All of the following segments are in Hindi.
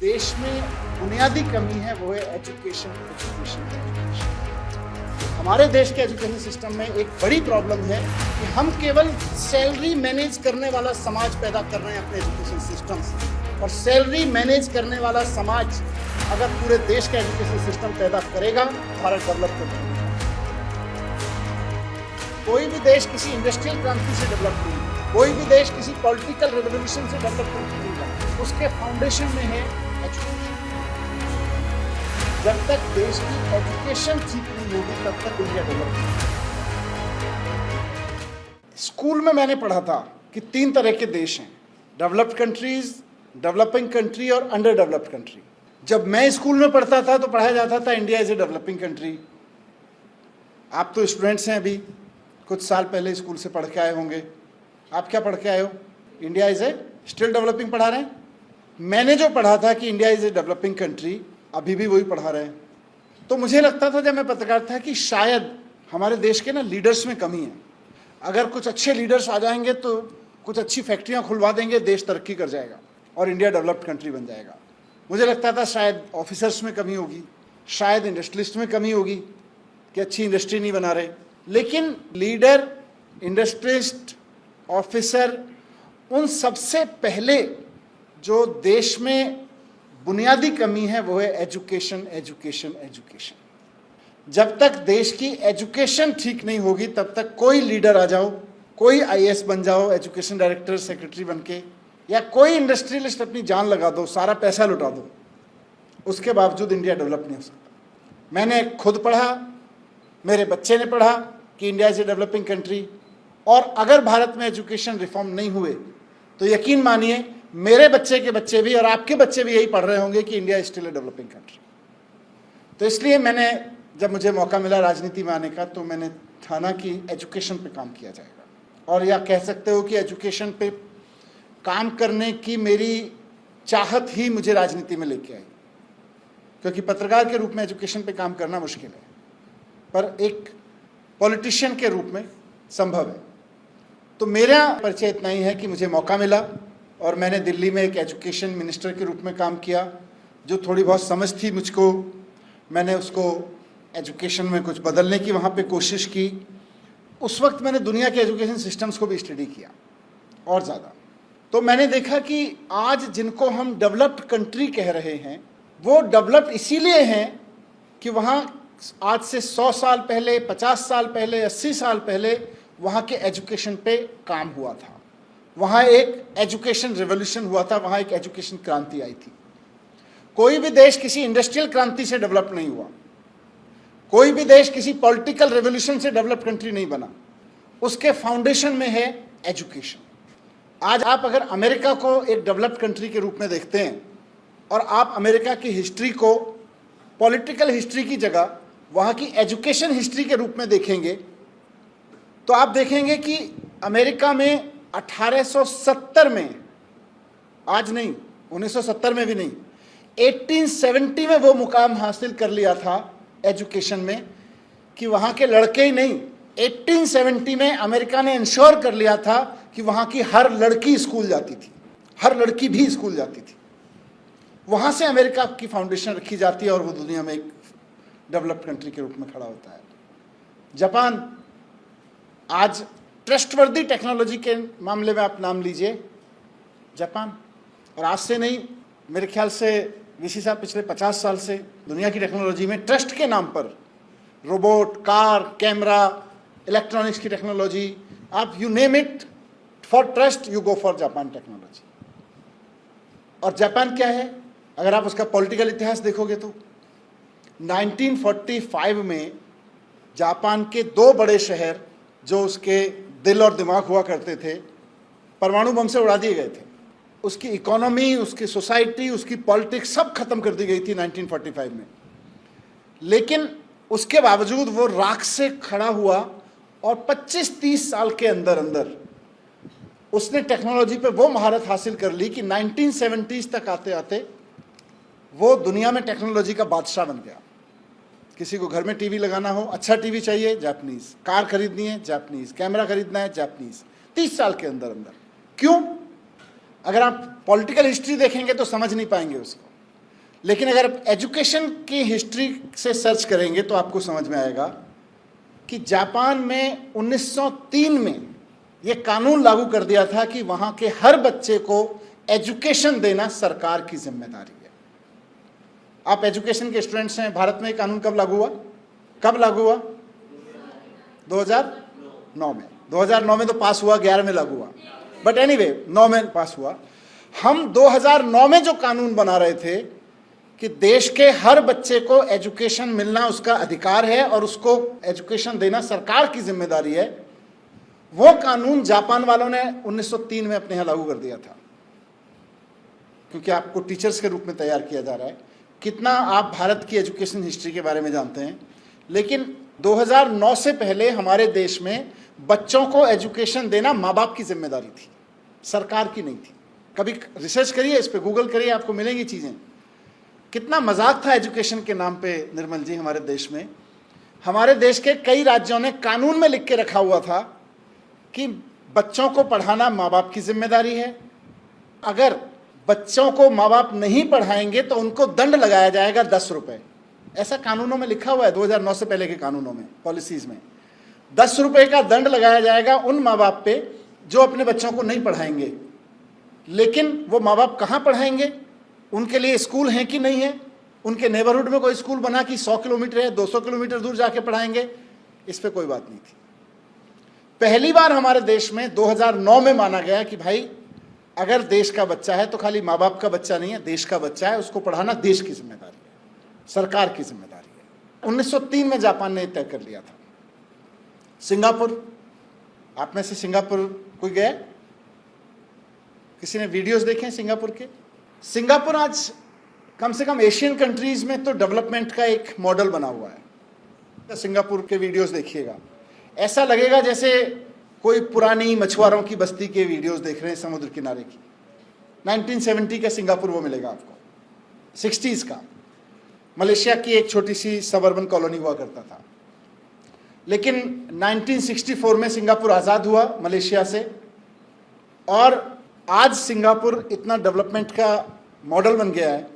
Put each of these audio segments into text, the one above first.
देश में बुनियादी कमी है वो है एजुकेशन। हमारे देश के एजुकेशन सिस्टम में एक बड़ी प्रॉब्लम है कि हम केवल सैलरी मैनेज करने वाला समाज पैदा कर रहे हैं अपने एजुकेशन सिस्टम से, और सैलरी मैनेज करने वाला समाज अगर पूरे देश का एजुकेशन सिस्टम पैदा करेगा भारत डेवलप कर पाएगा। कोई भी देश किसी इंडस्ट्रियल क्रांति से डेवलप नहीं है, कोई भी देश किसी पॉलिटिकल रेवोल्यूशन से डेवलप नहीं है, उसके फाउंडेशन में है एजुकेशन। जब तक देश की एजुकेशन ठीक नहीं होगी तब तक इंडिया डेवलप नहीं। स्कूल में मैंने पढ़ा था कि 3 तरह के देश हैं, डेवलप्ड कंट्रीज, डेवलपिंग कंट्री और अंडर डेवलप्ड कंट्री। जब मैं स्कूल में पढ़ता था तो पढ़ाया जाता था India is a developing country. आप तो स्टूडेंट्स हैं, अभी कुछ साल पहले स्कूल से पढ़ के आए होंगे। आप क्या पढ़ के आए हो? India is a still developing पढ़ा रहे हैं। मैंने जो पढ़ा था कि India is a developing country, अभी भी वही पढ़ा रहे हैं। तो मुझे लगता था जब मैं पत्रकार था कि शायद हमारे देश के ना लीडर्स में कमी है। अगर कुछ अच्छे लीडर्स आ जाएंगे तो कुछ अच्छी फैक्ट्रियां खुलवा देंगे, देश तरक्की कर जाएगा और इंडिया डेवलप्ड कंट्री बन जाएगा। मुझे लगता था शायद ऑफिसर्स में कमी होगी, शायद इंडस्ट्रियलिस्ट में कमी होगी कि अच्छी इंडस्ट्री नहीं बना रहे। लेकिन लीडर, इंडस्ट्रियलिस्ट, ऑफिसर, उन सबसे पहले जो देश में बुनियादी कमी है वो है एजुकेशन, एजुकेशन, एजुकेशन। जब तक देश की एजुकेशन ठीक नहीं होगी तब तक कोई लीडर आ जाओ, कोई आईएएस बन जाओ, एजुकेशन डायरेक्टर, सेक्रेटरी बन के, या कोई इंडस्ट्रियलिस्ट अपनी जान लगा दो, सारा पैसा लुटा दो, उसके बावजूद इंडिया डेवलप नहीं हो सकता। मैंने खुद पढ़ा, मेरे बच्चे ने पढ़ा कि India is a developing country, और अगर भारत में एजुकेशन रिफॉर्म नहीं हुए तो यकीन मानिए मेरे बच्चे के बच्चे भी और आपके बच्चे भी यही पढ़ रहे होंगे कि India is still a developing country. तो इसलिए मैंने, जब मुझे मौका मिला राजनीति में आने का, तो मैंने ठाना कि एजुकेशन पे काम किया जाएगा, और या कह सकते हो कि एजुकेशन पे काम करने की मेरी चाहत ही मुझे राजनीति में लेके आई। क्योंकि पत्रकार के रूप में एजुकेशन पे काम करना मुश्किल है, पर एक पॉलिटिशियन के रूप में संभव है। तो मेरा परिचय इतना ही है कि मुझे मौका मिला और मैंने दिल्ली में एक एजुकेशन मिनिस्टर के रूप में काम किया। जो थोड़ी बहुत समझ थी मुझको, मैंने उसको एजुकेशन में कुछ बदलने की वहाँ पे कोशिश की। उस वक्त मैंने दुनिया के एजुकेशन सिस्टम्स को भी स्टडी किया और ज़्यादा। तो मैंने देखा कि आज जिनको हम डेवलप्ड कंट्री कह रहे हैं वो डेवलप्ड इसीलिए हैं कि वहाँ आज से 100 साल पहले, 50 साल पहले, 80 साल पहले वहाँ के एजुकेशन पे काम हुआ था। वहाँ एक एजुकेशन रिवॉल्यूशन हुआ था, वहाँ एक एजुकेशन क्रांति आई थी। कोई भी देश किसी इंडस्ट्रियल क्रांति से डेवलप नहीं हुआ, कोई भी देश किसी पॉलिटिकल रेवोल्यूशन से डेवलप कंट्री नहीं बना, उसके फाउंडेशन में है एजुकेशन। आज आप अगर अमेरिका को एक डेवलप्ड कंट्री के रूप में देखते हैं और आप अमेरिका की हिस्ट्री को पॉलिटिकल हिस्ट्री की जगह वहाँ की एजुकेशन हिस्ट्री के रूप में देखेंगे तो आप देखेंगे कि अमेरिका में 1870 में, आज नहीं, 1970 में भी नहीं, 1870 में वो मुकाम हासिल कर लिया था एजुकेशन में कि वहाँ के लड़के ही नहीं, 1870 में अमेरिका ने इंश्योर कर लिया था कि वहाँ की हर लड़की स्कूल जाती थी, हर लड़की भी स्कूल जाती थी। वहाँ से अमेरिका की फाउंडेशन रखी जाती है और वो दुनिया में एक डेवलप्ड कंट्री के रूप में खड़ा होता है। जापान आज ट्रस्टवर्दी टेक्नोलॉजी के मामले में आप नाम लीजिए, जापान। और आज से नहीं, मेरे ख्याल से वीसी साहब पिछले 50 साल से दुनिया की टेक्नोलॉजी में ट्रस्ट के नाम पर रोबोट, कार, कैमरा, इलेक्ट्रॉनिक्स की टेक्नोलॉजी, आप you name it, for trust you go for Japan technology. और जापान क्या है, अगर आप उसका पॉलिटिकल इतिहास देखोगे तो 1945 में जापान के 2 बड़े शहर जो उसके दिल और दिमाग हुआ करते थे, परमाणु बम से उड़ा दिए गए थे। उसकी इकोनॉमी, उसकी सोसाइटी, उसकी पॉलिटिक्स सब खत्म कर दी गई थी 1945 में। लेकिन उसके बावजूद वो राख से खड़ा हुआ और 25-30 साल के अंदर अंदर उसने टेक्नोलॉजी पे वो महारत हासिल कर ली कि 1970s तक आते आते वो दुनिया में टेक्नोलॉजी का बादशाह बन गया। किसी को घर में टीवी लगाना हो, अच्छा टीवी चाहिए, जापानीज। कार खरीदनी है, जापानीज। कैमरा खरीदना है, जापानीज। 30 साल के अंदर अंदर। क्यों? अगर आप पॉलिटिकल हिस्ट्री देखेंगे तो समझ नहीं पाएंगे उसको। लेकिन अगर आप एजुकेशन की हिस्ट्री से सर्च करेंगे तो आपको समझ में आएगा कि जापान में 1903 में ये कानून लागू कर दिया था कि वहां के हर बच्चे को एजुकेशन देना सरकार की जिम्मेदारी है। आप एजुकेशन के स्टूडेंट्स हैं। भारत में कानून कब लागू हुआ? कब लागू हुआ? 2009 में। 2009 में तो पास हुआ, 11 में लागू हुआ, बट एनीवे 9 में पास हुआ। हम 2009 में जो कानून बना रहे थे कि देश के हर बच्चे को एजुकेशन मिलना उसका अधिकार है और उसको एजुकेशन देना सरकार की जिम्मेदारी है, वो कानून जापान वालों ने 1903 में अपने यहां लागू कर दिया था। क्योंकि आपको टीचर्स के रूप में तैयार किया जा रहा है। कितना आप भारत की एजुकेशन हिस्ट्री के बारे में जानते हैं, लेकिन 2009 से पहले हमारे देश में बच्चों को एजुकेशन देना माँ बाप की जिम्मेदारी थी, सरकार की नहीं थी। कभी रिसर्च करिए इस पे, गूगल करिए, आपको मिलेंगी चीज़ें। कितना मजाक था एजुकेशन के नाम पे निर्मल जी हमारे देश में। हमारे देश के कई राज्यों ने कानून में लिख के रखा हुआ था कि बच्चों को पढ़ाना माँ बाप की जिम्मेदारी है। अगर बच्चों को माँ बाप नहीं पढ़ाएंगे तो उनको दंड लगाया जाएगा 10 रुपए। ऐसा कानूनों में लिखा हुआ है, 2009 से पहले के कानूनों में, पॉलिसीज में 10 रुपए का दंड लगाया जाएगा उन माँ बाप पे जो अपने बच्चों को नहीं पढ़ाएंगे। लेकिन वो माँ बाप कहाँ पढ़ाएंगे? उनके लिए स्कूल हैं कि नहीं है? उनके नेबरहुड में कोई स्कूल बना कि 100 किलोमीटर या 200 किलोमीटर दूर जाके पढ़ाएंगे? इस पे कोई बात नहीं थी। पहली बार हमारे देश में 2009 में माना गया कि भाई अगर देश का बच्चा है तो खाली माँ बाप का बच्चा नहीं है, देश का बच्चा है, उसको पढ़ाना देश की जिम्मेदारी है, सरकार की जिम्मेदारी है। 1903 में जापान ने तय कर लिया था। सिंगापुर, आप में से सिंगापुर कोई गया? किसी ने वीडियोस देखे हैं सिंगापुर के? सिंगापुर आज कम से कम एशियन कंट्रीज में तो डेवलपमेंट का एक मॉडल बना हुआ है। सिंगापुर के वीडियोस देखिएगा, ऐसा लगेगा जैसे कोई पुरानी मछुआरों की बस्ती के वीडियोस देख रहे हैं समुद्र किनारे की। 1970 का सिंगापुर वो मिलेगा आपको, 60s का। मलेशिया की एक छोटी सी सबअर्बन कॉलोनी हुआ करता था, लेकिन 1964 में सिंगापुर आज़ाद हुआ मलेशिया से, और आज सिंगापुर इतना डेवलपमेंट का मॉडल बन गया है।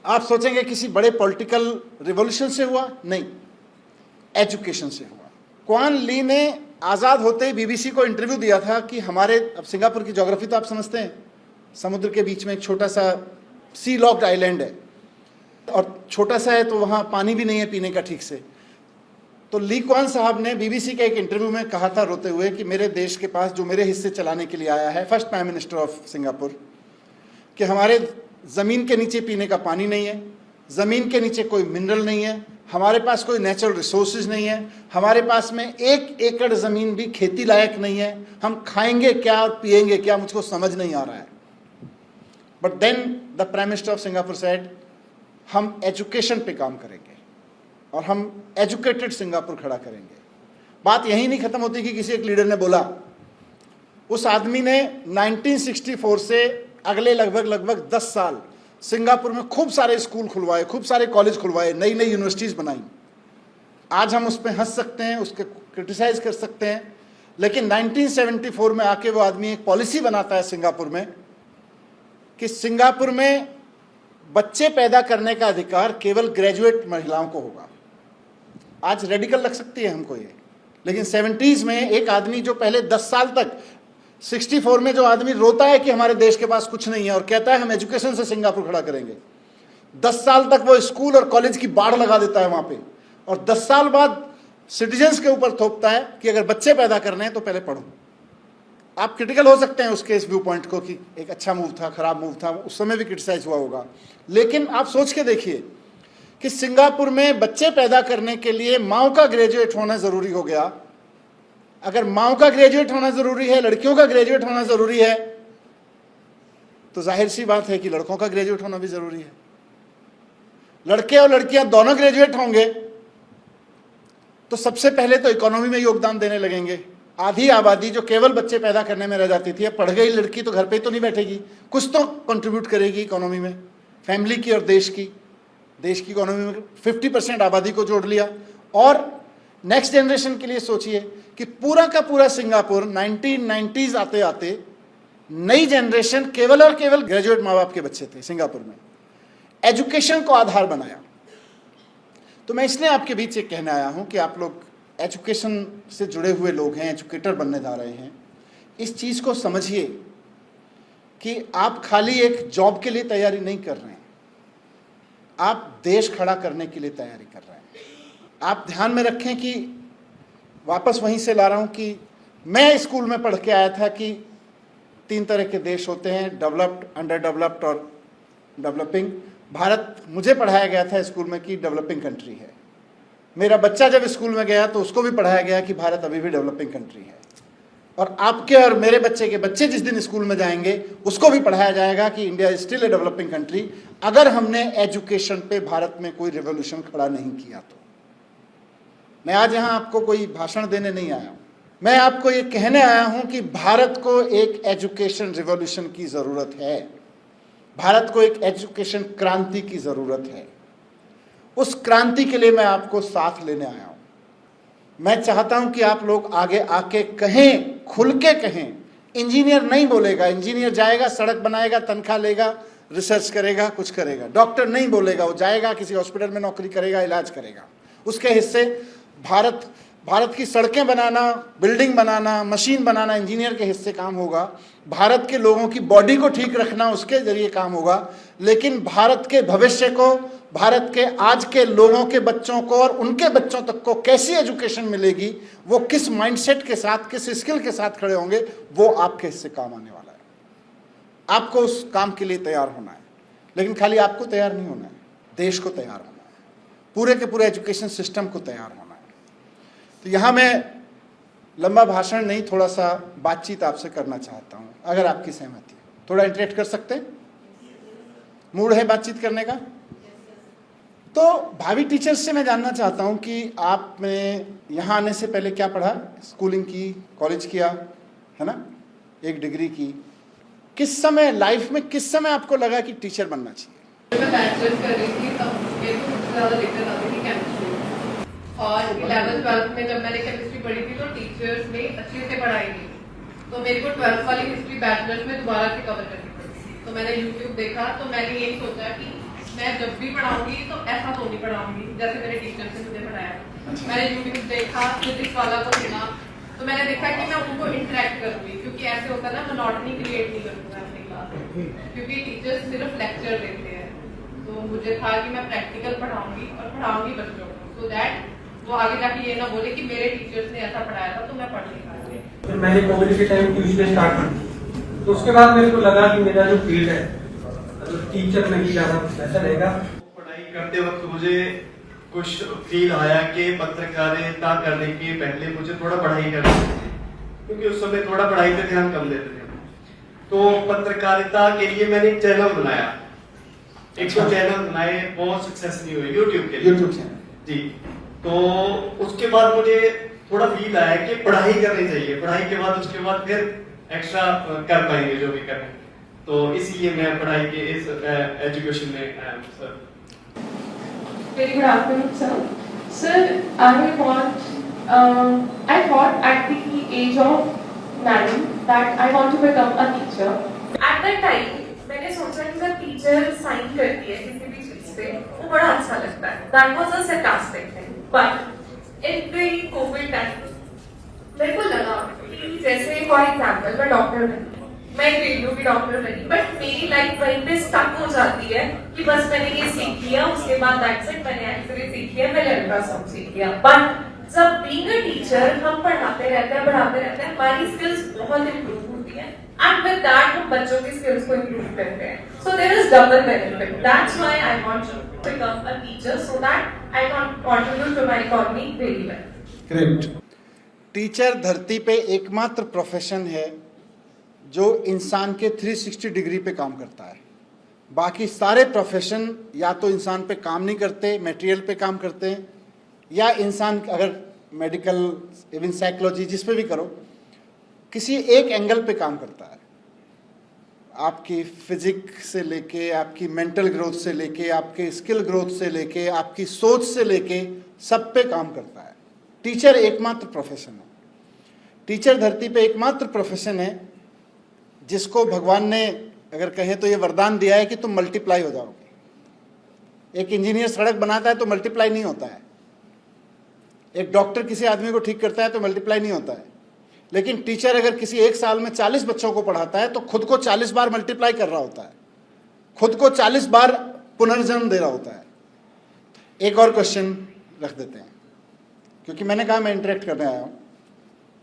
आप सोचेंगे किसी बड़े पॉलिटिकल रिवॉल्यूशन से हुआ? नहीं, एजुकेशन से हुआ। क्वान ली ने आज़ाद होते ही बीबीसी को इंटरव्यू दिया था कि हमारे, अब सिंगापुर की ज्योग्राफी तो आप समझते हैं, समुद्र के बीच में एक छोटा सा सी लॉक्ड आइलैंड है, और छोटा सा है तो वहाँ पानी भी नहीं है पीने का ठीक से। तो ली क्वान साहब ने बीबीसी के एक इंटरव्यू में कहा था रोते हुए कि मेरे देश के पास जो मेरे हिस्से चलाने के लिए आया है, first prime minister of Singapore, कि हमारे ज़मीन के नीचे पीने का पानी नहीं है, ज़मीन के नीचे कोई मिनरल नहीं है, हमारे पास कोई नेचुरल रिसोर्सेज नहीं है, हमारे पास में 1 एकड़ ज़मीन भी खेती लायक नहीं है, हम खाएंगे क्या और पिएंगे क्या मुझको समझ नहीं आ रहा है। But then the prime minister of Singapore said, हम एजुकेशन पे काम करेंगे और हम एजुकेटेड सिंगापुर खड़ा करेंगे। बात यहीं नहीं खत्म होती कि किसी एक लीडर ने बोला। उस आदमी ने 1964 से अगले लगभग 10 साल सिंगापुर में खूब सारे स्कूल खुलवाए, खूब सारे कॉलेज खुलवाए, नई नई यूनिवर्सिटीज़ बनाई। आज हम उस पर हंस सकते हैं, उसके क्रिटिसाइज कर सकते हैं, लेकिन 1974 में आके वो आदमी एक पॉलिसी बनाता है सिंगापुर में कि सिंगापुर में बच्चे पैदा करने का अधिकार केवल ग्रेजुएट महिलाओं को होगा। आज रेडिकल लग सकती है हमको ये, लेकिन 70s में एक आदमी जो पहले 10 साल तक, 64 में जो आदमी रोता है कि हमारे देश के पास कुछ नहीं है और कहता है हम एजुकेशन से सिंगापुर खड़ा करेंगे, 10 साल तक वो स्कूल और कॉलेज की बाढ़ लगा देता है वहाँ पे, और 10 साल बाद सिटीजन्स के ऊपर थोपता है कि अगर बच्चे पैदा करने हैं तो पहले पढ़ो। आप क्रिटिकल हो सकते हैं उसके इस व्यू पॉइंट को कि एक अच्छा मूव था, खराब मूव था, उस समय भी क्रिटिसाइज हुआ होगा, लेकिन आप सोच के देखिए कि सिंगापुर में बच्चे पैदा करने के लिए माँ का ग्रेजुएट होना ज़रूरी हो गया। अगर माँ का ग्रेजुएट होना ज़रूरी है, लड़कियों का ग्रेजुएट होना ज़रूरी है, तो जाहिर सी बात है कि लड़कों का ग्रेजुएट होना भी ज़रूरी है। लड़के और लड़कियां दोनों ग्रेजुएट होंगे तो सबसे पहले तो इकोनॉमी में योगदान देने लगेंगे। आधी आबादी जो केवल बच्चे पैदा करने में रह जाती थी, अब पढ़ गई लड़की तो घर पे तो नहीं बैठेगी, कुछ तो कंट्रीब्यूट करेगी इकोनॉमी में, फैमिली की और देश की इकोनॉमी में 50% आबादी को जोड़ लिया। और नेक्स्ट जनरेशन के लिए सोचिए कि पूरा का पूरा सिंगापुर 1990s आते आते नई जनरेशन केवल और केवल ग्रेजुएट माँ बाप के बच्चे थे सिंगापुर में। एजुकेशन को आधार बनाया। तो मैं इसलिए आपके बीच ये कहने आया हूं कि आप लोग एजुकेशन से जुड़े हुए लोग हैं, एजुकेटर बनने जा रहे हैं। इस चीज़ को समझिए कि आप खाली एक जॉब के लिए तैयारी नहीं कर रहे हैं, आप देश खड़ा करने के लिए तैयारी कर रहे हैं। आप ध्यान में रखें कि वापस वहीं से ला रहा हूं कि मैं स्कूल में पढ़ के आया था कि 3 तरह के देश होते हैं, डेवलप्ड, अंडर डेवलप्ड और डेवलपिंग। भारत, मुझे पढ़ाया गया था स्कूल में कि डेवलपिंग कंट्री है। मेरा बच्चा जब स्कूल में गया तो उसको भी पढ़ाया गया कि भारत अभी भी डेवलपिंग कंट्री है। और आपके और मेरे बच्चे के बच्चे जिस दिन स्कूल में जाएंगे उसको भी पढ़ाया जाएगा कि India is still a developing country, अगर हमने एजुकेशन पे भारत में कोई रिवॉल्यूशन खड़ा नहीं किया तो। मैं आज यहाँ आपको कोई भाषण देने नहीं आया हूँ, मैं आपको ये कहने आया हूँ कि भारत को एक एजुकेशन रिवॉल्यूशन की ज़रूरत है, भारत को एक एजुकेशन क्रांति की ज़रूरत है। उस क्रांति के लिए मैं आपको साथ लेने आया हूँ। मैं चाहता हूँ कि आप लोग आगे आके कहें, खुल के कहें। इंजीनियर नहीं बोलेगा, इंजीनियर जाएगा सड़क बनाएगा, तनख्वाह लेगा, रिसर्च करेगा, कुछ करेगा। डॉक्टर नहीं बोलेगा, वो जाएगा किसी हॉस्पिटल में नौकरी करेगा, इलाज करेगा। उसके हिस्से भारत की सड़कें बनाना, बिल्डिंग बनाना, मशीन बनाना इंजीनियर के हिस्से काम होगा। भारत के लोगों की बॉडी को ठीक रखना उसके जरिए काम होगा। लेकिन भारत के भविष्य को, भारत के आज के लोगों के बच्चों को और उनके बच्चों तक को कैसी एजुकेशन मिलेगी, वो किस माइंडसेट के साथ, किस स्किल के साथ खड़े होंगे, वो आपके हिस्से काम आने वाला है। आपको उस काम के लिए तैयार होना है। लेकिन खाली आपको तैयार नहीं होना है, देश को तैयार होना है, पूरे के पूरे एजुकेशन सिस्टम को तैयार होना है। तो यहाँ मैं लंबा भाषण नहीं, थोड़ा सा बातचीत आपसे करना चाहता हूँ, अगर आपकी सहमति है। थोड़ा इंटरेक्ट कर सकते हैं? मूड है बातचीत करने का? तो भावी टीचर्स से मैं जानना चाहता हूँ कि आपने यहाँ आने से पहले क्या पढ़ा? स्कूलिंग की, कॉलेज किया, है ना, एक डिग्री की। किस समय लाइफ में, किस समय आपको लगा कि टीचर बनना चाहिए? मैं बैचलर्स कर रही थी तब मेरे को सबसे ज़्यादा दिक्कत आती थी केमिस्ट्री। और 11th-12th में जब मैंने केमिस्ट्री पढ़ी थी तो टीचर्स ने अच्छे से पढ़ाई नहीं, तो मेरे को 12th वाली हिस्ट्री बैचलर्स में दोबारा से कवर करनी पड़ी। तो मैंने यूट्यूब देखा, तो मैंने यही सोचा कि मैं जब भी पढ़ाऊंगी तो ऐसा तो नहीं पढ़ाऊंगी जैसे मेरे टीचर ने मुझे पढ़ाया। मैंने यूट्यूब देखा, फिजिक्स वाला को सुना, तो मैंने देखा कि मैं उनको इंटरेक्ट करूंगी, क्योंकि ऐसे होता है ना, मोनोटनी क्रिएट नहीं करूंगा अपनी क्लास में, क्योंकि टीचर्स सिर्फ लेक्चर देते हैं। तो मुझे था कि मैं प्रैक्टिकल पढ़ाऊंगी और पढ़ाऊंगी बच्चों को, सो दैट वो आगे जाके ये ना बोले कि मेरे टीचर्स ने ऐसा पढ़ाया था तो मैं पढ़ नहीं पाऊंगी। फिर मैंने कोविड के टाइम ट्यूशन स्टार्ट की, तो उसके बाद मेरे को लगा कि मेरा जो फील्ड है तो टीचर में ही ज़्यादा बेहतर रहेगा। पढ़ाई करते वक्त मुझे कुछ फील आया कि पत्रकारिता करने के पहले मुझे थोड़ा पढ़ाई करनी चाहिए, क्योंकि उस समय थोड़ा पढ़ाई पे ध्यान कम देते थे। तो पत्रकारिता के लिए मैंने एक चैनल बनाया, एक तो चैनल बनाए, बहुत सक्सेस नहीं हुई यूट्यूब के लिए। यूट्यूब चैनल जी। तो उसके बाद मुझे थोड़ा फील आया कि पढ़ाई करनी चाहिए, पढ़ाई के बाद उसके बाद फिर एक्स्ट्रा कर पाएंगे जो भी करें। तो इसीलिए मैं पढ़ाई के इस एजुकेशन में आया हूँ sir. Very good afternoon, sir. Sir, I thought at the age of 9 that I want to become a teacher. At that time, मैंने सोचा कि जब टीचर साइन करती है किसी भी चीज पे, वो बड़ा अच्छा लगता है। That was a sarcastic thing. But in the COVID time, मेरे को लगा कि जैसे फॉर एग्जाम्पल मैं डॉक्टर बनी, मैं रेडियो की डॉक्टर बनी, बट मेरी लाइफ वहीं पे स्टक हो जाती है कि बस मैंने ये सीख लिया, उसके बाद दैट्स इट, मैंने एक्सरे सीख लिया, मैंने अल्ट्रासाउंड सीख लिया। बट जब बीइंग अ टीचर हम पढ़ाते रहते हैं, हमारी स्किल्स बहुत इंप्रूव होती है, एंड विद दैट हम बच्चों की स्किल्स को इंप्रूव करते हैं। So there is double benefit. That's why I want to become a teacher so that I can contribute to my economy very well. Great. Teacher धरती पे एकमात्र प्रोफेशन है जो इंसान के 360 डिग्री पे काम करता है। बाकी सारे प्रोफेशन या तो इंसान पे काम नहीं करते, मटेरियल पे काम करते हैं, या इंसान अगर मेडिकल, इवन साइकोलॉजी, जिस पे भी करो, किसी एक एंगल पे काम करता है। आपकी फिजिक्स से लेके, आपकी मेंटल ग्रोथ से लेके, आपके स्किल ग्रोथ से लेके, आपकी सोच से लेके, सब पे काम करता है। टीचर एकमात्र प्रोफेशन है। टीचर धरती पे एकमात्र प्रोफेशन है जिसको भगवान ने, अगर कहें तो ये वरदान दिया है कि तुम मल्टीप्लाई हो जाओगे। एक इंजीनियर सड़क बनाता है तो मल्टीप्लाई नहीं होता है, एक डॉक्टर किसी आदमी को ठीक करता है तो मल्टीप्लाई नहीं होता है। लेकिन टीचर अगर किसी एक साल में 40 बच्चों को पढ़ाता है तो खुद को 40 बार मल्टीप्लाई कर रहा होता है, खुद को 40 बार पुनर्जन्म दे रहा होता है। एक और क्वेश्चन रख देते हैं, क्योंकि मैंने कहा मैं इंटरेक्ट करने आया हूं।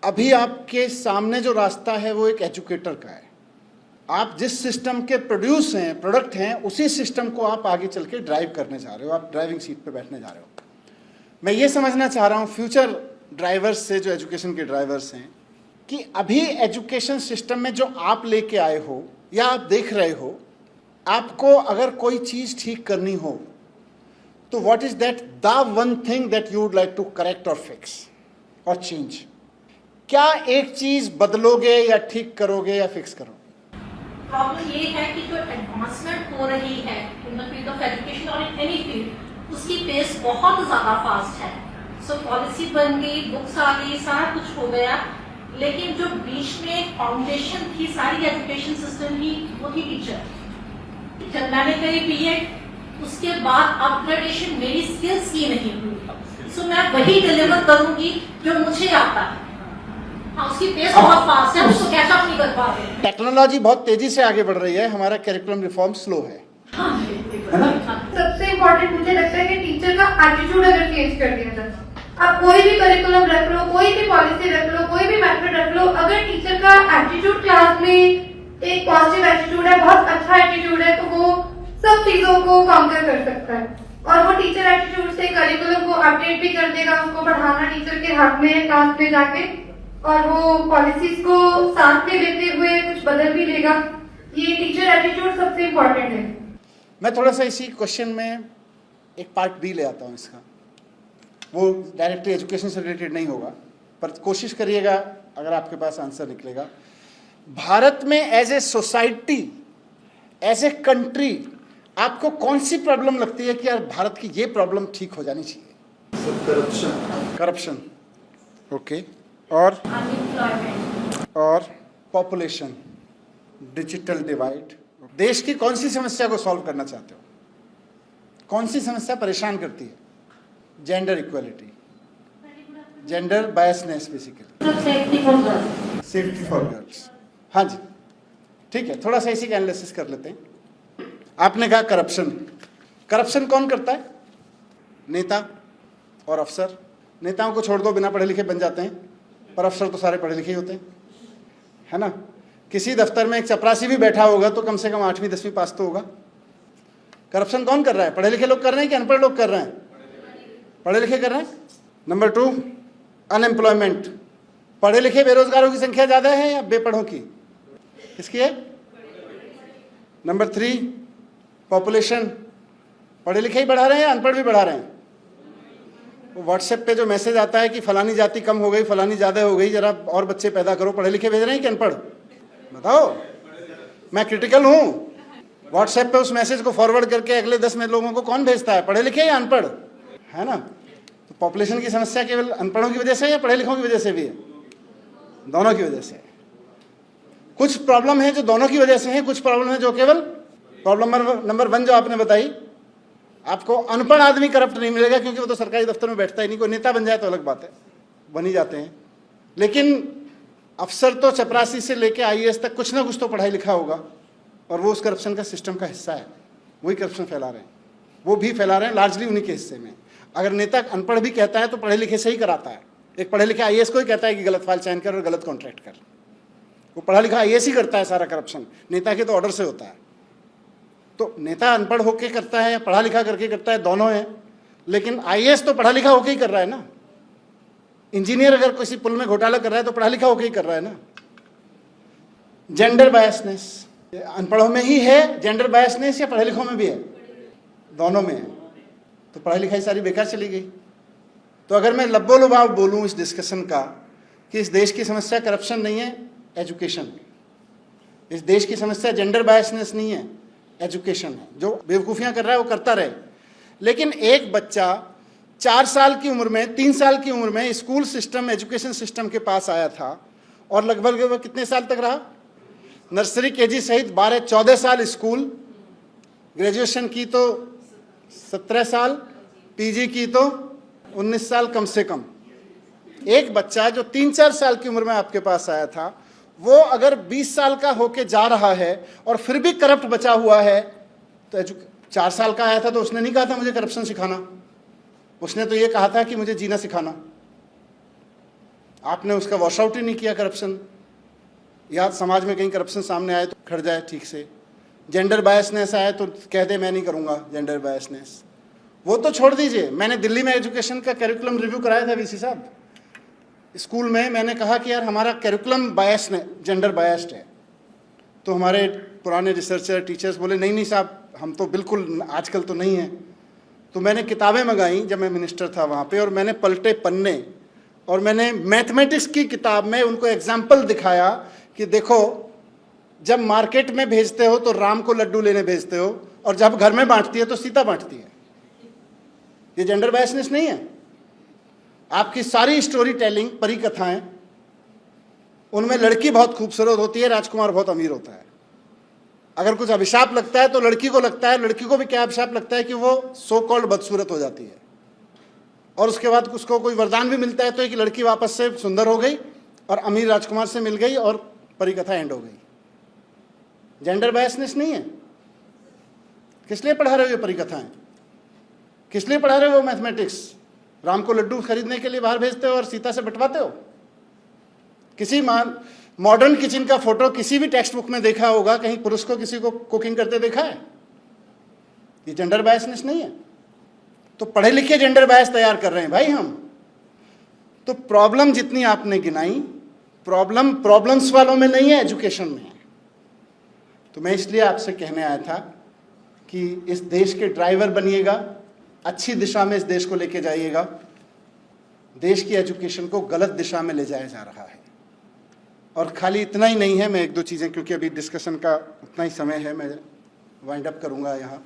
अभी आपके सामने जो रास्ता है वो एक एजुकेटर का है। आप जिस सिस्टम के प्रोडक्ट हैं, उसी सिस्टम को आप आगे चल के ड्राइव करने जा रहे हो, आप ड्राइविंग सीट पे बैठने जा रहे हो। मैं ये समझना चाह रहा हूँ फ्यूचर ड्राइवर्स से, जो एजुकेशन के ड्राइवर्स हैं, कि अभी एजुकेशन सिस्टम में जो आप लेके आए हो या आप देख रहे हो, आपको अगर कोई चीज़ ठीक करनी हो तो what is that the one thing that you would like to correct और फिक्स और चेंज? क्या एक चीज़ बदलोगे या ठीक करोगे या फिक्स करोगे? प्रॉब्लम ये है कि जो एडवांसमेंट हो रही है in the field of education और इन एनी फील्ड, उसकी पेस बहुत ज्यादा फास्ट है। सो पॉलिसी बन गई, बुक्स आ गई, सारा कुछ हो गया, लेकिन जो बीच में फाउंडेशन थी सारी एजुकेशन सिस्टम की, वो थी टीचर। जब मैंने करी बीएड, उसके बाद अपग्रेडेशन मेरी स्किल्स की नहीं हुई। सो मैं वही डिलीवर करूंगी जो मुझे आता है। हाँ, उसकी पेस बहुत फास्ट है, उसको कैच अप नहीं कर पा रहे। टेक्नोलॉजी बहुत तेजी से आगे बढ़ रही है, हमारा करिकुलम रिफॉर्म स्लो है। सबसे इम्पोर्टेंट मुझे लगता है कि टीचर का एटीट्यूड अगर चेंज कर दिया जाए, आप कोई भी करिकुलम रख लो, कोई भी पॉलिसी रख लो, कोई भी मेथड रख लो, अगर टीचर का एटीट्यूड क्लास में एक पॉजिटिव एटीट्यूड है, बहुत अच्छा एटीट्यूड है, तो वो सब चीजों को काउंटर कर सकता है। और वो टीचर एटीट्यूड से करिकुलम को अपडेट भी कर देगा, उसको पढ़ाना टीचर के हाथ में है क्लास में जाके, और वो पॉलिसीज को साथ में लेते हुए कुछ बदल भी लेगा। ये टीचर एटीट्यूड सबसे इम्पोर्टेंट है। मैं थोड़ा सा इसी क्वेश्चन में एक पार्ट बी ले आता हूँ इसका। वो डायरेक्टली एजुकेशन से रिलेटेड नहीं होगा, पर कोशिश करिएगा अगर आपके पास आंसर निकलेगा। भारत में as a society, as a country, आपको कौन सी प्रॉब्लम लगती है कि यार भारत की ये प्रॉब्लम ठीक हो जानी चाहिए? करप्शन, ओके, और अनएम्प्लॉयमेंट और पॉपुलेशन, डिजिटल डिवाइड। देश की कौन सी समस्या को सॉल्व करना चाहते हो? कौन सी समस्या परेशान करती है? Gender equality, gender biasness, basically safety for girls. हाँ जी, ठीक है, थोड़ा सा इसी का एनालिसिस कर लेते हैं। आपने कहा करप्शन। करप्शन कौन करता है? नेता और अफसर। नेताओं को छोड़ दो, बिना पढ़े लिखे बन जाते हैं, पर अफसर तो सारे पढ़े लिखे ही होते हैं, है ना। किसी दफ्तर में एक चपरासी भी बैठा होगा तो कम से कम 8वीं 10वीं पास तो होगा। करप्शन कौन कर रहा है? पढ़े लिखे लोग कर रहे हैं कि अनपढ़ लोग कर रहे हैं? पढ़े लिखे कर रहे हैं। Number 2, unemployment. पढ़े लिखे बेरोजगारों की संख्या ज़्यादा है या बेपढ़ों की? किसकी है? Number 3, population. पढ़े लिखे ही बढ़ा रहे हैं या अनपढ़ भी बढ़ा रहे हैं? व्हाट्सएप पे जो मैसेज आता है कि फलानी जाति कम हो गई, फलानी ज़्यादा हो गई, जरा और बच्चे पैदा करो, पढ़े लिखे भेज रहे हैं कि अनपढ़? बताओ, मैं क्रिटिकल हूँ। व्हाट्सएप पे उस मैसेज को फॉरवर्ड करके अगले 10 में लोगों को कौन भेजता है? पढ़े लिखे या अनपढ़? है ना। तो पॉपुलेशन की समस्या केवल अनपढ़ों की वजह से या पढ़े लिखों की वजह से भी है? दोनों की वजह से। कुछ प्रॉब्लम है जो दोनों की वजह से है, कुछ प्रॉब्लम है जो केवल प्रॉब्लम नंबर 1 जो आपने बताई, आपको अनपढ़ आदमी करप्ट नहीं मिलेगा, क्योंकि वो तो सरकारी दफ्तर में बैठता ही नहीं। कोई नेता बन जाए तो अलग बात है, बन ही जाते हैं, लेकिन अफसर तो चपरासी से लेके IAS तक कुछ ना कुछ तो पढ़ाई लिखा होगा, और वो उस करप्शन का सिस्टम का हिस्सा है। वही करप्शन फैला रहे हैं, वो भी फैला रहे हैं लार्जली उन्हीं के हिस्से में। अगर नेता अनपढ़ भी कहता है तो पढ़े लिखे से ही कराता है। एक पढ़े लिखे IAS को ही कहता है कि गलत फाइल चयन कर और गलत कॉन्ट्रैक्ट कर। वो पढ़ा लिखा IAS ही करता है सारा करप्शन, नेता के तो ऑर्डर से होता है। तो नेता अनपढ़ होके करता है या पढ़ा लिखा करके करता है, दोनों है। लेकिन IAS तो पढ़ा लिखा होके ही कर रहा है ना। इंजीनियर अगर किसी पुल में घोटाला कर रहा है तो पढ़ा लिखा होके ही कर रहा है ना। जेंडर बायसनेस अनपढ़ों में ही है, जेंडर बायसनेस या पढ़े लिखों में भी है? दोनों में है। तो पढ़ाई लिखाई सारी बेकार चली गई। तो अगर मैं लब्बो लुभाव बोलूं इस डिस्कशन का कि इस देश की समस्या करप्शन नहीं है, एजुकेशन है। इस देश की समस्या जेंडर बायसनेस नहीं है, एजुकेशन है। जो बेवकूफ़ियाँ कर रहा है वो करता रहे, लेकिन एक बच्चा 4 साल की उम्र में, 3 साल की उम्र में स्कूल सिस्टम, एजुकेशन सिस्टम के पास आया था, और लगभग वो कितने साल तक रहा? नर्सरी, KG सहित 12-14 साल स्कूल, ग्रेजुएशन की तो 17 साल, पीजी की तो 19 साल कम से कम। एक बच्चा जो 3-4 साल की उम्र में आपके पास आया था, वो अगर 20 साल का होके जा रहा है और फिर भी करप्ट बचा हुआ है, तो 4 साल का आया था तो उसने नहीं कहा था मुझे करप्शन सिखाना, उसने तो ये कहा था कि मुझे जीना सिखाना। आपने उसका वॉश आउट ही नहीं किया करप्शन, या समाज में कहीं करप्शन सामने आए तो खड़ जाए ठीक से। जेंडर बायसनेस आए तो कह दे मैं नहीं करूँगा जेंडर बायसनेस, वो तो छोड़ दीजिए। मैंने दिल्ली में एजुकेशन का कैरिकुलम रिव्यू कराया था वीसी साहब, स्कूल में मैंने कहा कि यार हमारा कैरिकुलम बायस जेंडर बायस्ड है, तो हमारे पुराने रिसर्चर टीचर्स बोले नहीं नहीं साहब हम तो बिल्कुल आजकल तो नहीं है। तो मैंने किताबें मंगाई जब मैं मिनिस्टर था वहाँ पे, और मैंने पलटे पन्ने और मैंने मैथमेटिक्स की किताब में उनको एग्जाम्पल दिखाया कि देखो जब मार्केट में भेजते हो तो राम को लड्डू लेने भेजते हो, और जब घर में बांटती है तो सीता बांटती है। ये जेंडर बायसनेस नहीं है। आपकी सारी स्टोरी टेलिंग परिकथाएं, उनमें लड़की बहुत खूबसूरत होती है, राजकुमार बहुत अमीर होता है। अगर कुछ अभिशाप लगता है तो लड़की को लगता है, लड़की को भी क्या अभिशाप लगता है कि वो सो कॉल्ड बदसूरत हो जाती है, और उसके बाद उसको कोई वरदान भी मिलता है तो एक लड़की वापस से सुंदर हो गई और अमीर राजकुमार से मिल गई और परिकथा एंड हो गई। जेंडर बायसनेस नहीं है। किस लिए पढ़ा रहे हो ये परिकथाएं, किस लिए पढ़ा रहे हो मैथमेटिक्स? राम को लड्डू खरीदने के लिए बाहर भेजते हो और सीता से बंटवाते हो? किसी मॉडर्न किचन का फोटो किसी भी टेक्स्ट बुक में देखा होगा, कहीं पुरुष को किसी को कुकिंग करते देखा है? ये जेंडर बायसनेस नहीं है। तो पढ़े लिखे जेंडर बायस तैयार कर रहे हैं भाई हम। तो प्रॉब्लम जितनी आपने गिनाई, प्रॉब्लम प्रॉब्लम्स वालों में नहीं है, एजुकेशन में है। तो मैं इसलिए आपसे कहने आया था कि इस देश के ड्राइवर बनिएगा, अच्छी दिशा में इस देश को लेके जाइएगा। देश की एजुकेशन को गलत दिशा में ले जाया जा रहा है। और खाली इतना ही नहीं है, मैं एक दो चीज़ें, क्योंकि अभी डिस्कशन का उतना ही समय है, मैं वाइंड अप करूँगा यहाँ।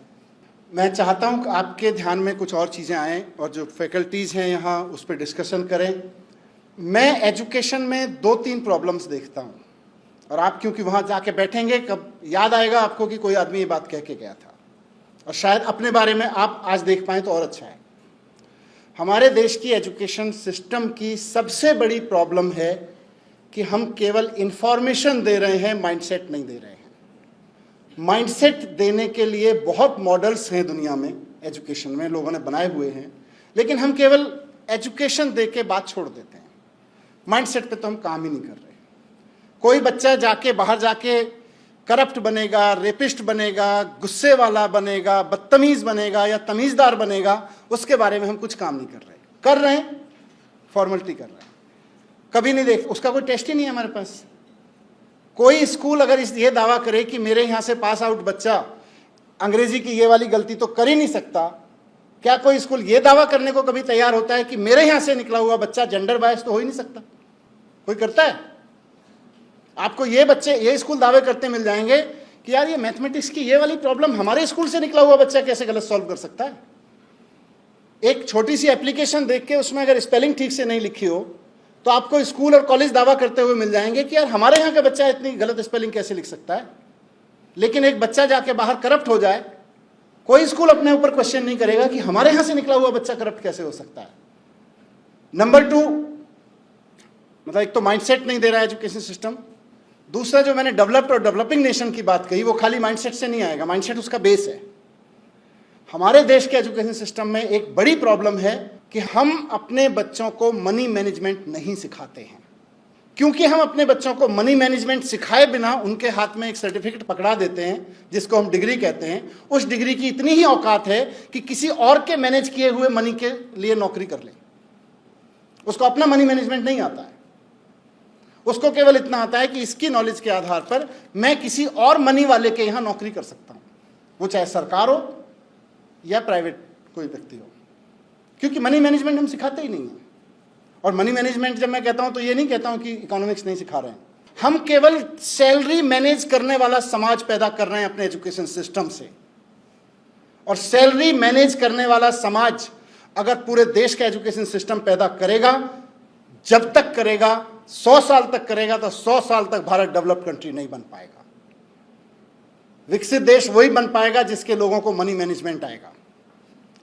मैं चाहता हूँ कि आपके ध्यान में कुछ और चीज़ें आएँ और जो फैकल्टीज़ हैं यहाँ उस पर डिस्कशन करें। मैं एजुकेशन में 2-3 प्रॉब्लम्स देखता हूँ, और आप क्योंकि वहाँ जाके बैठेंगे, कब याद आएगा आपको कि कोई आदमी ये बात कह के गया था, और शायद अपने बारे में आप आज देख पाएँ तो और अच्छा है। हमारे देश की एजुकेशन सिस्टम की सबसे बड़ी प्रॉब्लम है कि हम केवल इंफॉर्मेशन दे रहे हैं, माइंडसेट नहीं दे रहे हैं। माइंडसेट देने के लिए बहुत मॉडल्स हैं दुनिया में, एजुकेशन में लोगों ने बनाए हुए हैं, लेकिन हम केवल एजुकेशन दे के बात छोड़ देते हैं। माइंडसेट पे तो हम काम ही नहीं कर रहे। कोई बच्चा जाके बाहर जाके करप्ट बनेगा, रेपिस्ट बनेगा, गुस्से वाला बनेगा, बदतमीज बनेगा या तमीज़दार बनेगा, उसके बारे में हम कुछ काम नहीं कर रहे हैं, फॉर्मेलिटी कर रहे हैं। कभी नहीं देख, उसका कोई टेस्ट ही नहीं है हमारे पास। कोई स्कूल अगर ये दावा करे कि मेरे यहाँ से पास आउट बच्चा अंग्रेजी की ये वाली गलती तो कर ही नहीं सकता, क्या कोई स्कूल ये दावा करने को कभी तैयार होता है कि मेरे यहाँ से निकला हुआ बच्चा जेंडर बायस तो हो ही नहीं सकता? कोई करता है? आपको ये बच्चे, ये स्कूल दावे करते मिल जाएंगे कि यार ये मैथमेटिक्स की ये वाली प्रॉब्लम हमारे स्कूल से निकला हुआ बच्चा कैसे गलत सॉल्व कर सकता है? एक छोटी सी एप्लीकेशन देख के उसमें अगर स्पेलिंग ठीक से नहीं लिखी हो तो आपको स्कूल और कॉलेज दावा करते हुए मिल जाएंगे कि यार हमारे यहाँ का बच्चा इतनी गलत स्पेलिंग कैसे लिख सकता है। लेकिन एक बच्चा जाके बाहर करप्ट हो जाए, कोई स्कूल अपने ऊपर क्वेश्चन नहीं करेगा कि हमारे यहाँ से निकला हुआ बच्चा करप्ट कैसे हो सकता है। नंबर 2, मतलब एक तो माइंडसेट नहीं दे रहा है एजुकेशन सिस्टम। दूसरा, जो मैंने डेवलप्ड और डेवलपिंग नेशन की बात कही, वो खाली माइंडसेट से नहीं आएगा, माइंडसेट उसका बेस है। हमारे देश के एजुकेशन सिस्टम में एक बड़ी प्रॉब्लम है कि हम अपने बच्चों को मनी मैनेजमेंट नहीं सिखाते हैं। क्योंकि हम अपने बच्चों को मनी मैनेजमेंट सिखाए बिना उनके हाथ में एक सर्टिफिकेट पकड़ा देते हैं जिसको हम डिग्री कहते हैं। उस डिग्री की इतनी ही औकात है कि किसी और के मैनेज किए हुए मनी के लिए नौकरी कर ले। उसको अपना मनी मैनेजमेंट नहीं आता है। उसको केवल इतना आता है कि इसकी नॉलेज के आधार पर मैं किसी और मनी वाले के यहाँ नौकरी कर सकता हूँ, वो चाहे सरकार हो या प्राइवेट कोई व्यक्ति हो, क्योंकि मनी मैनेजमेंट हम सिखाते ही नहीं हैं। और मनी मैनेजमेंट जब मैं कहता हूं तो ये नहीं कहता हूं कि इकोनॉमिक्स नहीं सिखा रहे हैं, हम केवल सैलरी मैनेज करने वाला समाज पैदा कर रहे हैं अपने एजुकेशन सिस्टम से। और सैलरी मैनेज करने वाला समाज अगर पूरे देश का एजुकेशन सिस्टम पैदा करेगा, जब तक करेगा, 100 साल तक करेगा, तो 100 साल तक भारत डेवलप्ड कंट्री नहीं बन पाएगा। विकसित देश वही बन पाएगा जिसके लोगों को मनी मैनेजमेंट आएगा।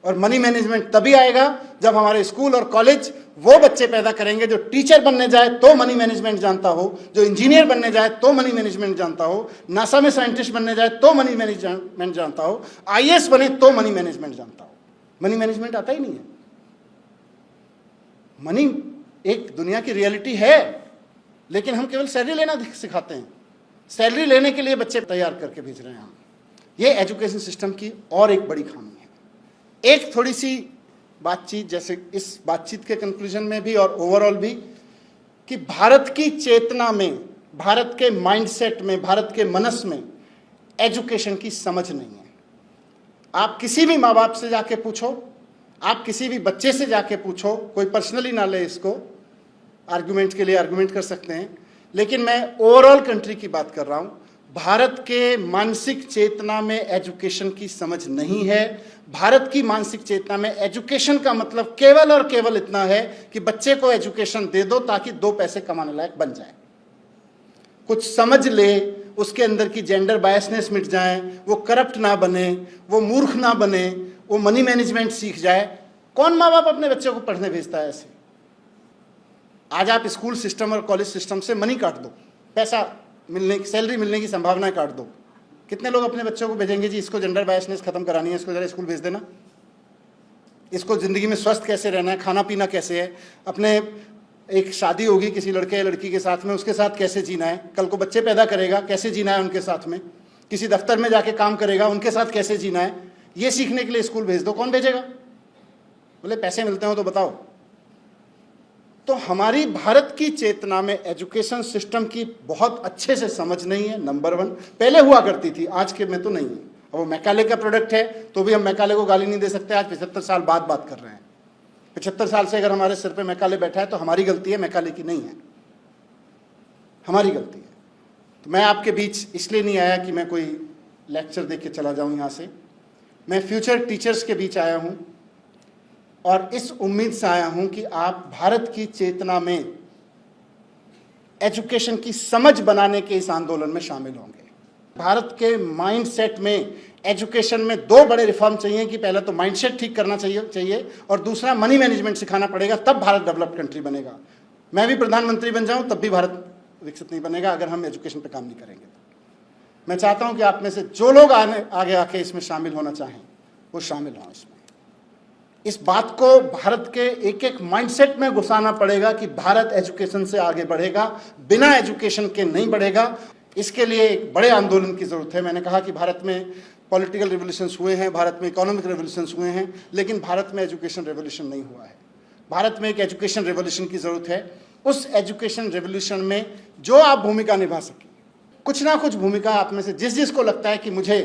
और मनी मैनेजमेंट तभी आएगा जब हमारे स्कूल और कॉलेज वो बच्चे पैदा करेंगे जो टीचर बनने जाए तो मनी मैनेजमेंट जानता हो, जो इंजीनियर बनने जाए तो मनी मैनेजमेंट जानता हो, नासा में साइंटिस्ट बनने जाए तो मनी मैनेजमेंट जानता हो, आईएएस बने तो मनी मैनेजमेंट जानता हो। मनी मैनेजमेंट आता ही नहीं है। मनी एक दुनिया की रियलिटी है, लेकिन हम केवल सैलरी लेना सिखाते हैं। सैलरी लेने के लिए बच्चे तैयार करके भेज रहे हैं हम। ये एजुकेशन सिस्टम की और एक बड़ी खामी है। एक थोड़ी सी बातचीत, जैसे इस बातचीत के कंक्लूजन में भी और ओवरऑल भी, कि भारत की चेतना में, भारत के माइंडसेट में, भारत के मनस में एजुकेशन की समझ नहीं है। आप किसी भी माँ बाप से जाके पूछो, आप किसी भी बच्चे से जाके पूछो, कोई पर्सनली ना ले इसको, आर्गुमेंट के लिए आर्गुमेंट कर सकते हैं, लेकिन मैं ओवरऑल कंट्री की बात कर रहा हूं। भारत के मानसिक चेतना में एजुकेशन की समझ नहीं है। भारत की मानसिक चेतना में एजुकेशन का मतलब केवल और केवल इतना है कि बच्चे को एजुकेशन दे दो ताकि 2 पैसे कमाने लायक बन जाए, कुछ समझ ले, उसके अंदर की जेंडर बायसनेस मिट जाए, वो करप्ट ना बने, वो मूर्ख ना बने, वो मनी मैनेजमेंट सीख जाए। कौन माँ बाप अपने बच्चों को पढ़ने भेजता है ऐसे? आज आप स्कूल सिस्टम और कॉलेज सिस्टम से मनी काट दो, पैसा मिलने की, सैलरी मिलने की संभावना काट दो। कितने लोग अपने बच्चों को भेजेंगे जी इसको जेंडर बायसनेस खत्म करानी है, इसको जरा स्कूल भेज देना, इसको ज़िंदगी में स्वस्थ कैसे रहना है, खाना पीना कैसे है, अपने एक शादी होगी किसी लड़के या लड़की के साथ में, उसके साथ कैसे जीना है, कल को बच्चे पैदा करेगा कैसे जीना है उनके साथ में, किसी दफ्तर में जाके काम करेगा उनके साथ कैसे जीना है, ये सीखने के लिए स्कूल भेज दो। कौन भेजेगा? बोले पैसे मिलते हो तो बताओ। तो हमारी भारत की चेतना में एजुकेशन सिस्टम की बहुत अच्छे से समझ नहीं है, नंबर 1। पहले हुआ करती थी, आज के में तो नहीं है। अब वो मैकाले का प्रोडक्ट है तो भी हम मैकाले को गाली नहीं दे सकते। आज 75 साल बाद बात कर रहे हैं। 75 साल से अगर हमारे सिर पे मैकाले बैठा है तो हमारी गलती है, मैकाले की नहीं है, हमारी गलती है। तो मैं आपके बीच इसलिए नहीं आया कि मैं कोई लेक्चर दे के चला जाऊँ यहाँ से। मैं फ्यूचर टीचर्स के बीच आया हूँ और इस उम्मीद से आया हूं कि आप भारत की चेतना में एजुकेशन की समझ बनाने के इस आंदोलन में शामिल होंगे। भारत के माइंडसेट में एजुकेशन में 2 बड़े रिफॉर्म चाहिए कि पहले तो माइंडसेट ठीक करना चाहिए और दूसरा मनी मैनेजमेंट सिखाना पड़ेगा, तब भारत डेवलप्ड कंट्री बनेगा। मैं भी प्रधानमंत्री बन जाऊं तब भी भारत विकसित नहीं बनेगा अगर हम एजुकेशन पर काम नहीं करेंगे। तो मैं चाहता हूं कि आप में से जो लोग आगे आके इसमें शामिल होना चाहें वो शामिल हों। इसमें इस बात को भारत के एक एक माइंडसेट में घुसाना पड़ेगा कि भारत एजुकेशन से आगे बढ़ेगा, बिना एजुकेशन के नहीं बढ़ेगा। इसके लिए एक बड़े आंदोलन की ज़रूरत है। मैंने कहा कि भारत में पॉलिटिकल रिवोल्यूशंस हुए हैं, भारत में इकोनॉमिक रिवोल्यूशंस हुए हैं, लेकिन भारत में एजुकेशन रिवोल्यूशन नहीं हुआ है। भारत में एक एजुकेशन रिवोल्यूशन की ज़रूरत है। उस एजुकेशन रिवोल्यूशन में जो आप भूमिका निभा सकें, कुछ ना कुछ भूमिका आप में से जिसको लगता है कि मुझे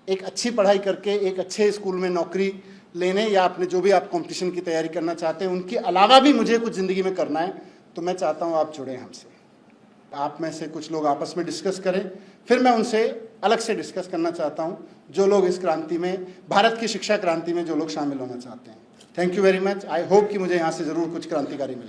एक अच्छी पढ़ाई करके एक अच्छे स्कूल में नौकरी लेने या अपने जो भी आप कंपटीशन की तैयारी करना चाहते हैं उनके अलावा भी मुझे कुछ ज़िंदगी में करना है, तो मैं चाहता हूं आप जुड़ें हमसे। आप में से कुछ लोग आपस में डिस्कस करें, फिर मैं उनसे अलग से डिस्कस करना चाहता हूं जो लोग इस क्रांति में, भारत की शिक्षा क्रांति में जो लोग शामिल होना चाहते हैं। Thank you very much. I hope कि मुझे यहाँ से ज़रूर कुछ क्रांतिकारी मिलेंगे।